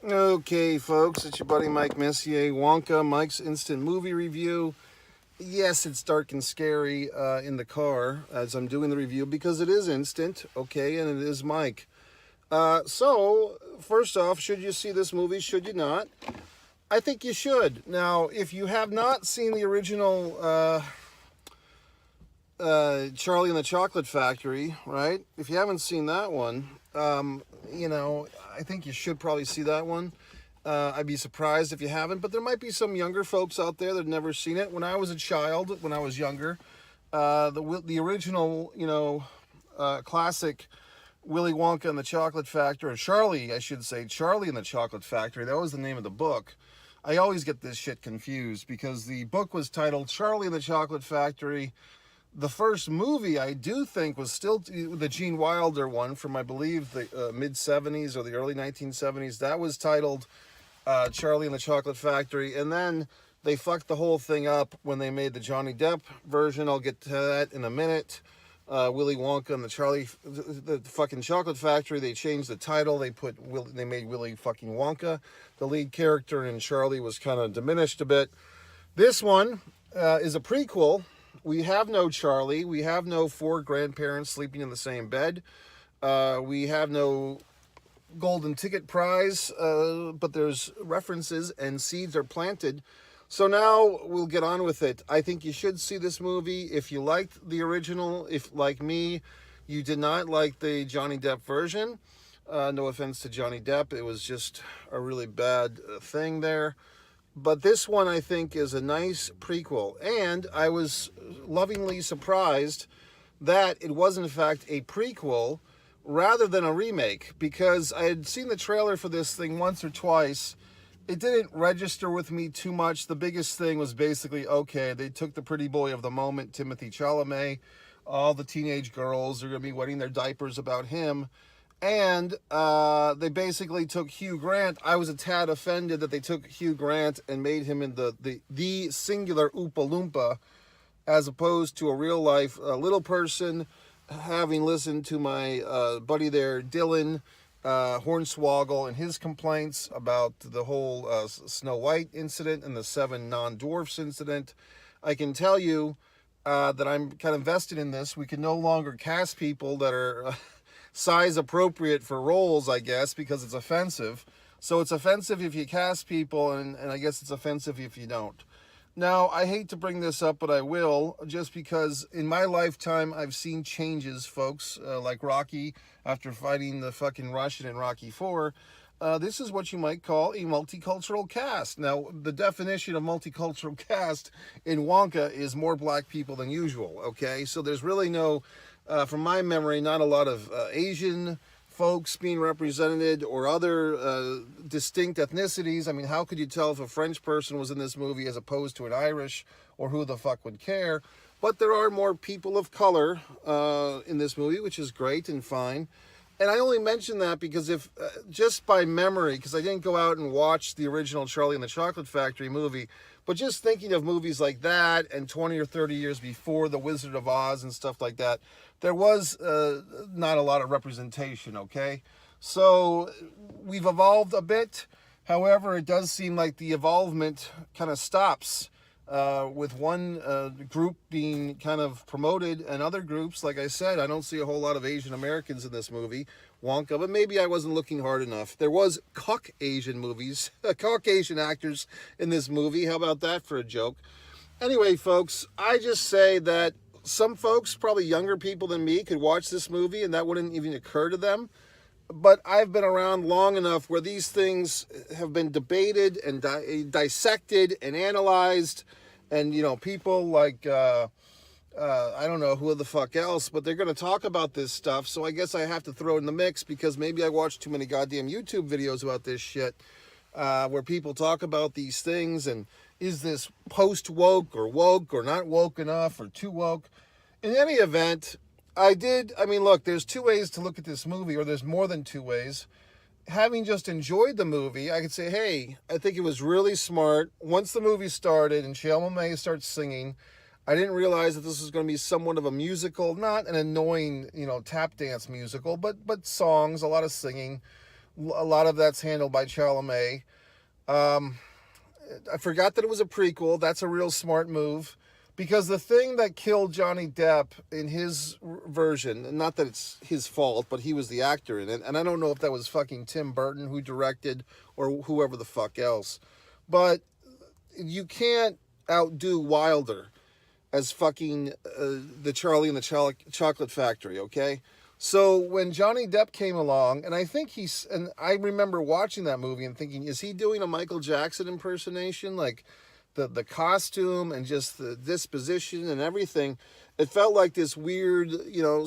Okay, folks, it's your buddy Mike Messier, Wonka, Mike's Instant Movie Review. Yes, it's dark and scary in the car as I'm doing the review because it is instant, okay, and it is Mike. So, first off, should you see this movie? Should you not? I think you should. Now, if you have not seen the original Charlie and the Chocolate Factory, right? If you haven't seen that one, I think you should probably see that one. I'd be surprised if you haven't, but there might be some younger folks out there that have never seen it. When I was a child, when I was younger, the original, classic Willy Wonka and the Chocolate Factory, or Charlie, I should say, Charlie and the Chocolate Factory. That was the name of the book. I always get this shit confused because the book was titled Charlie and the Chocolate Factory. The first movie I do think was still the Gene Wilder one from, I believe, the mid 70s or the early 1970s. That was titled Charlie and the Chocolate Factory. And then they fucked the whole thing up when they made the Johnny Depp version. I'll get to that in a minute. Willy Wonka and the fucking Chocolate Factory. They changed the title. They made Willy fucking Wonka the lead character, and Charlie was kind of diminished a bit. This one is a prequel. We have no Charlie. We have no four grandparents sleeping in the same bed. We have no golden ticket prize, but there's references and seeds are planted. So now we'll get on with it. I think you should see this movie if you liked the original. If, like me, you did not like the Johnny Depp version. No offense to Johnny Depp. It was just a really bad thing there. But this one, I think, is a nice prequel. And I was lovingly surprised that it was, in fact, a prequel rather than a remake. Because I had seen the trailer for this thing once or twice. It didn't register with me too much. The biggest thing was basically, okay, they took the pretty boy of the moment, Timothy Chalamet. All the teenage girls are going to be wetting their diapers about him. And they basically took Hugh Grant. I was a tad offended that they took Hugh Grant and made him in the singular Oompa Loompa as opposed to a real life little person. Having listened to my buddy there, Dylan Hornswoggle, and his complaints about the whole Snow White incident and the 7 non-dwarfs incident, I can tell you that I'm kind of vested in this. We can no longer cast people that are size appropriate for roles, I guess, because it's offensive. So it's offensive if you cast people, and I guess it's offensive if you don't. Now, I hate to bring this up, but I will, just because in my lifetime I've seen changes, folks, like Rocky after fighting the fucking Russian in Rocky 4. This is what you might call a multicultural cast. Now, the definition of multicultural cast in Wonka is more black people than usual, okay? So there's really no, from my memory, not a lot of Asian folks being represented or other distinct ethnicities. I mean, how could you tell if a French person was in this movie as opposed to an Irish, or who the fuck would care? But there are more people of color in this movie, which is great and fine. And I only mention that because if, just by memory, because I didn't go out and watch the original Charlie and the Chocolate Factory movie, but just thinking of movies like that and 20 or 30 years before The Wizard of Oz and stuff like that, there was not a lot of representation, okay? So we've evolved a bit. However, it does seem like the evolvement kind of stops with one group being kind of promoted and other groups. Like I said, I don't see a whole lot of Asian Americans in this movie, Wonka, but maybe I wasn't looking hard enough. There was Caucasian actors in this movie. How about that for a joke? Anyway, folks, I just say that some folks, probably younger people than me, could watch this movie and that wouldn't even occur to them. But I've been around long enough where these things have been debated and dissected and analyzed. And, people like, I don't know who the fuck else, but they're going to talk about this stuff. So I guess I have to throw it in the mix because maybe I watched too many goddamn YouTube videos about this shit where people talk about these things. And is this post-woke or not woke enough or too woke? In any event, look, there's two ways to look at this movie, or there's more than two ways. Having just enjoyed the movie, I could say, hey, I think it was really smart. Once the movie started and Chalamet starts singing, I didn't realize that this was going to be somewhat of a musical, not an annoying, tap dance musical, but songs, a lot of singing. A lot of that's handled by Chalamet. Um, I forgot that it was a prequel. That's a real smart move. Because the thing that killed Johnny Depp in his version, not that it's his fault, but he was the actor in it, and I don't know if that was fucking Tim Burton who directed or whoever the fuck else, but you can't outdo Wilder as fucking the Charlie and the Chocolate Factory, okay? So when Johnny Depp came along, and I remember watching that movie and thinking, is he doing a Michael Jackson impersonation? Like, the costume and just the disposition and everything, it felt like this weird,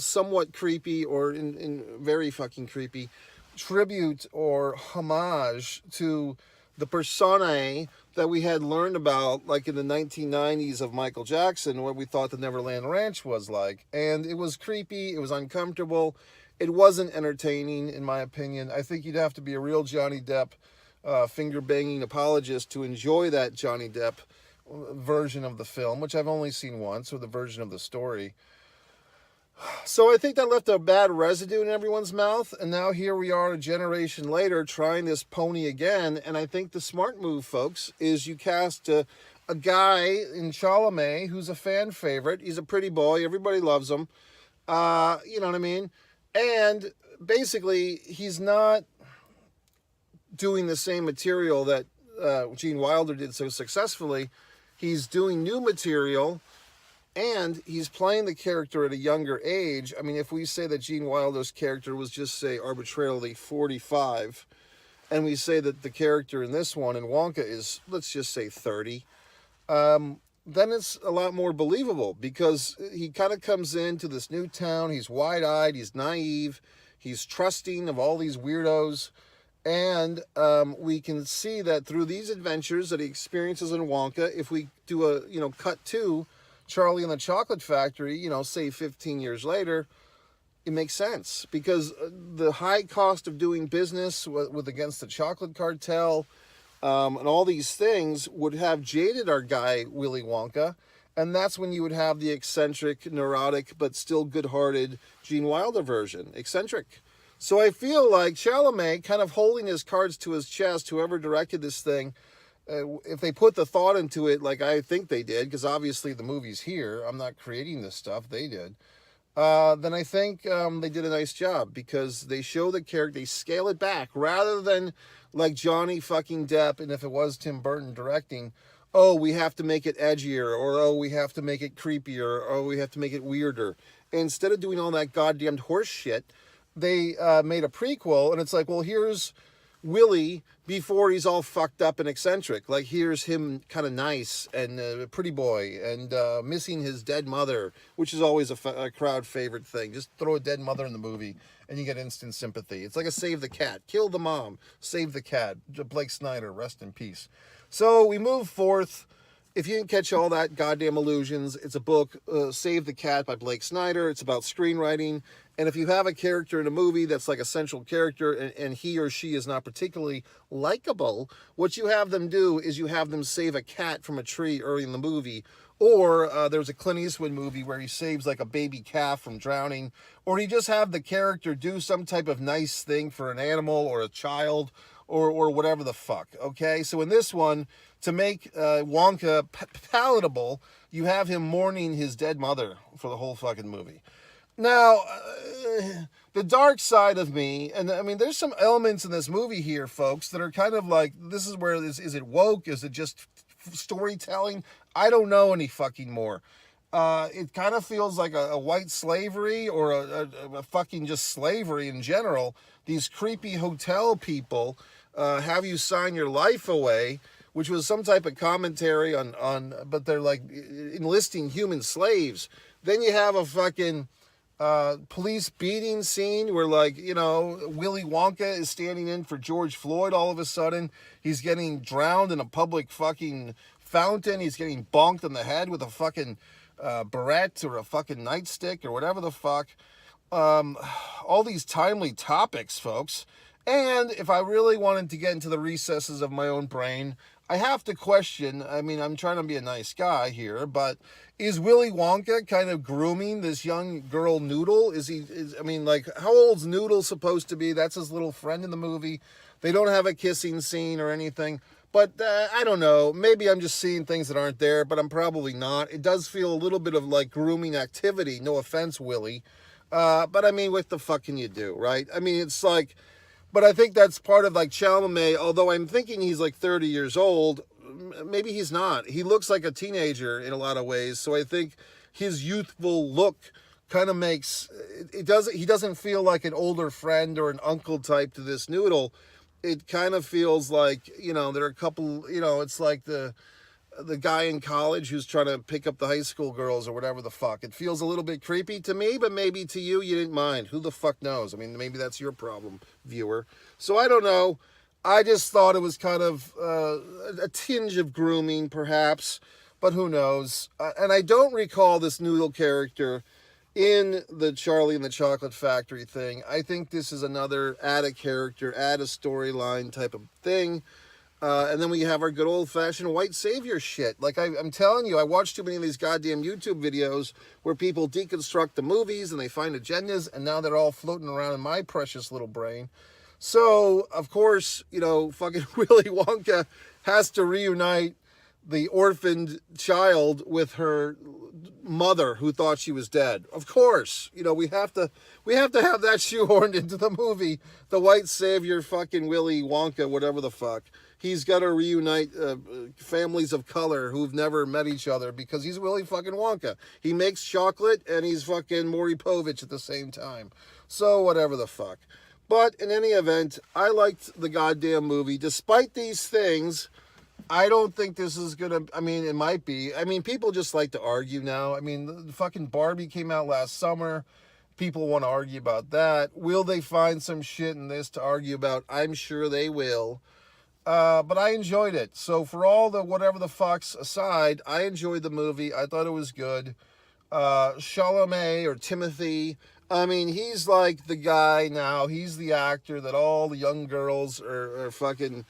somewhat creepy or in very fucking creepy tribute or homage to the personae that we had learned about like in the 1990s of Michael Jackson, what we thought the Neverland Ranch was like. And it was creepy, it was uncomfortable, it wasn't entertaining in my opinion. I think you'd have to be a real Johnny Depp finger-banging apologist to enjoy that Johnny Depp version of the film, which I've only seen once, or the version of the story. So I think that left a bad residue in everyone's mouth, and now here we are a generation later trying this pony again, and I think the smart move, folks, is you cast a guy in Chalamet who's a fan favorite. He's a pretty boy. Everybody loves him. You know what I mean? And basically, he's not doing the same material that Gene Wilder did so successfully. He's doing new material, and he's playing the character at a younger age. I mean, if we say that Gene Wilder's character was just, say, arbitrarily 45, and we say that the character in this one, in Wonka, is, let's just say, 30, then it's a lot more believable, because he kind of comes into this new town, he's wide-eyed, he's naive, he's trusting of all these weirdos. And we can see that through these adventures that he experiences in Wonka, if we do a, cut to Charlie and the Chocolate Factory, say 15 years later, it makes sense. Because the high cost of doing business with against the chocolate cartel and all these things would have jaded our guy, Willy Wonka. And that's when you would have the eccentric, neurotic, but still good-hearted Gene Wilder version. Eccentric. So I feel like Chalamet, kind of holding his cards to his chest, whoever directed this thing, if they put the thought into it like I think they did, because obviously the movie's here, I'm not creating this stuff, they did, then I think they did a nice job, because they show the character, they scale it back, rather than like Johnny fucking Depp, and if it was Tim Burton directing, oh, we have to make it edgier, or oh, we have to make it creepier, or oh, we have to make it weirder. And instead of doing all that goddamned horse shit, they made a prequel, and it's like, well, here's Willie before he's all fucked up and eccentric. Like, here's him kind of nice and a pretty boy and missing his dead mother, which is always a crowd favorite thing. Just throw a dead mother in the movie and you get instant sympathy. It's like a save the cat. Kill the mom. Save the cat. Blake Snyder, rest in peace. So we move forth. If you didn't catch all that goddamn illusions, it's a book, Save the Cat by Blake Snyder. It's about screenwriting. And if you have a character in a movie that's like a central character and he or she is not particularly likable, what you have them do is you have them save a cat from a tree early in the movie. Or there's a Clint Eastwood movie where he saves like a baby calf from drowning. Or you just have the character do some type of nice thing for an animal or a child or whatever the fuck, okay? So in this one, to make Wonka palatable, you have him mourning his dead mother for the whole fucking movie. Now, the dark side of me, and I mean, there's some elements in this movie here, folks, that are kind of like, this is where this, is it woke? Is it just storytelling? I don't know any fucking more. It kind of feels like a white slavery or a fucking just slavery in general. These creepy hotel people have you sign your life away, which was some type of commentary on but they're like enlisting human slaves. Then you have a fucking police beating scene where, like, Willy Wonka is standing in for George Floyd. All of a sudden, he's getting drowned in a public fucking fountain. He's getting bonked on the head with a fucking barrette or a fucking nightstick or whatever the fuck. All these timely topics, folks. And if I really wanted to get into the recesses of my own brain, I have to question, I mean, I'm trying to be a nice guy here, but is Willy Wonka kind of grooming this young girl Noodle? I mean, like, how old's Noodle supposed to be? That's his little friend in the movie. They don't have a kissing scene or anything. But I don't know. Maybe I'm just seeing things that aren't there, but I'm probably not. It does feel a little bit of like grooming activity. No offense, Willie. But I mean, what the fuck can you do, right? I mean, it's like, but I think that's part of like Chalamet, although I'm thinking he's like 30 years old. Maybe he's not. He looks like a teenager in a lot of ways. So I think his youthful look kind of makes he doesn't feel like an older friend or an uncle type to this Noodle. It kind of feels like, there are a couple, it's like the guy in college who's trying to pick up the high school girls or whatever the fuck. It feels a little bit creepy to me, but maybe to you didn't mind. Who the fuck knows? I mean, maybe that's your problem, viewer. So I don't know. I just thought it was kind of a tinge of grooming, perhaps, but who knows? And I don't recall this Noodle character in the Charlie and the Chocolate Factory thing. I think this is another add a character, add a storyline type of thing. And then we have our good old-fashioned white savior shit. Like, I'm telling you, I watch too many of these goddamn YouTube videos where people deconstruct the movies and they find agendas, and now they're all floating around in my precious little brain. So, of course, fucking Willy Wonka has to reunite the orphaned child with her mother who thought she was dead. Of course, we have to have that shoehorned into the movie. The white savior fucking Willy Wonka, whatever the fuck. He's got to reunite families of color who've never met each other because he's Willy fucking Wonka. He makes chocolate and he's fucking Maury Povich at the same time. So whatever the fuck. But in any event, I liked the goddamn movie. Despite these things, I don't think this is gonna, I mean, it might be. I mean, people just like to argue now. I mean, the fucking Barbie came out last summer. People want to argue about that. Will they find some shit in this to argue about? I'm sure they will. But I enjoyed it. So for all the whatever the fucks aside, I enjoyed the movie. I thought it was good. Chalamet or Timothy, I mean, he's like the guy now. He's the actor that all the young girls are fucking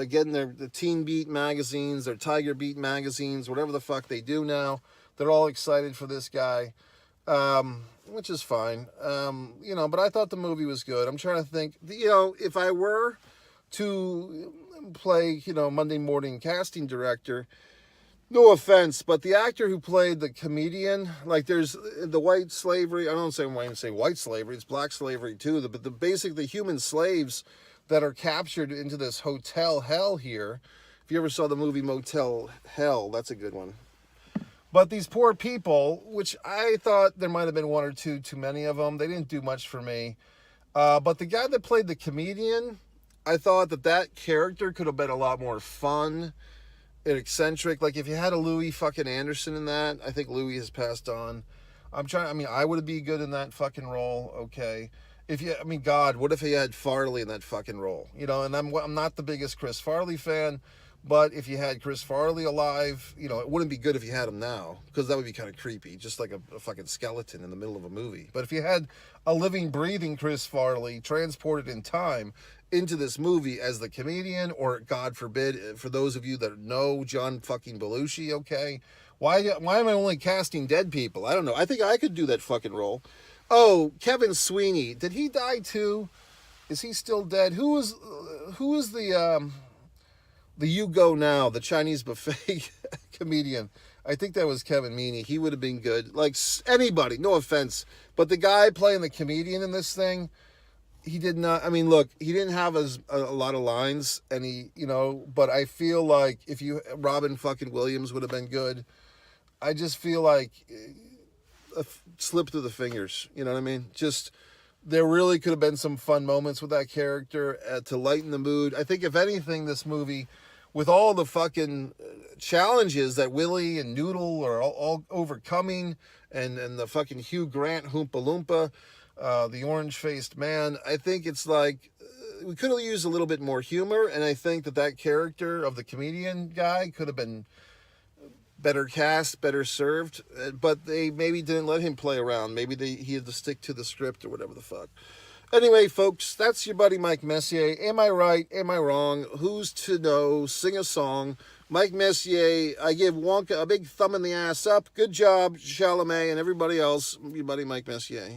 getting the Teen Beat magazines, their Tiger Beat magazines, whatever the fuck they do now. They're all excited for this guy, which is fine. But I thought the movie was good. I'm trying to think, if I were to play, Monday morning casting director, no offense, but the actor who played the comedian, like there's the white slavery, I don't say why I say white slavery, it's black slavery too, but the human slaves that are captured into this hotel hell here. If you ever saw the movie Motel Hell, that's a good one. But these poor people, which I thought there might have been one or two too many of them, they didn't do much for me. But the guy that played the comedian, I thought that character could have been a lot more fun and eccentric. Like if you had a Louis fucking Anderson in that, I think Louis has passed on. I would be good in that fucking role. Okay. God, what if he had Farley in that fucking role? And I'm not the biggest Chris Farley fan, but if you had Chris Farley alive, it wouldn't be good if you had him now, because that would be kind of creepy, just like a fucking skeleton in the middle of a movie. But if you had a living, breathing Chris Farley transported in time into this movie as the comedian, or God forbid, for those of you that know John fucking Belushi, okay, why am I only casting dead people? I don't know. I think I could do that fucking role. Oh, Kevin Sweeney, did he die too? Is he still dead? Who is the You Go Now, the Chinese buffet comedian? I think that was Kevin Meaney. He would have been good. Like anybody, no offense, but the guy playing the comedian in this thing, he did not. I mean, look, he didn't have a lot of lines, and but I feel like if Robin fucking Williams would have been good. I just feel like a slip through the fingers. You know what I mean? Just there really could have been some fun moments with that character to lighten the mood. I think if anything, this movie, with all the fucking challenges that Willie and Noodle are all overcoming, and the fucking Hugh Grant Hoompa Loompa, the orange-faced man, I think it's like we could have used a little bit more humor, and I think that character of the comedian guy could have been better cast, better served, but they maybe didn't let him play around. Maybe he had to stick to the script or whatever the fuck. Anyway, folks, that's your buddy Mike Messier. Am I right? Am I wrong? Who's to know? Sing a song. Mike Messier, I give Wonka a big thumb in the ass up. Good job, Chalamet and everybody else. Your buddy Mike Messier.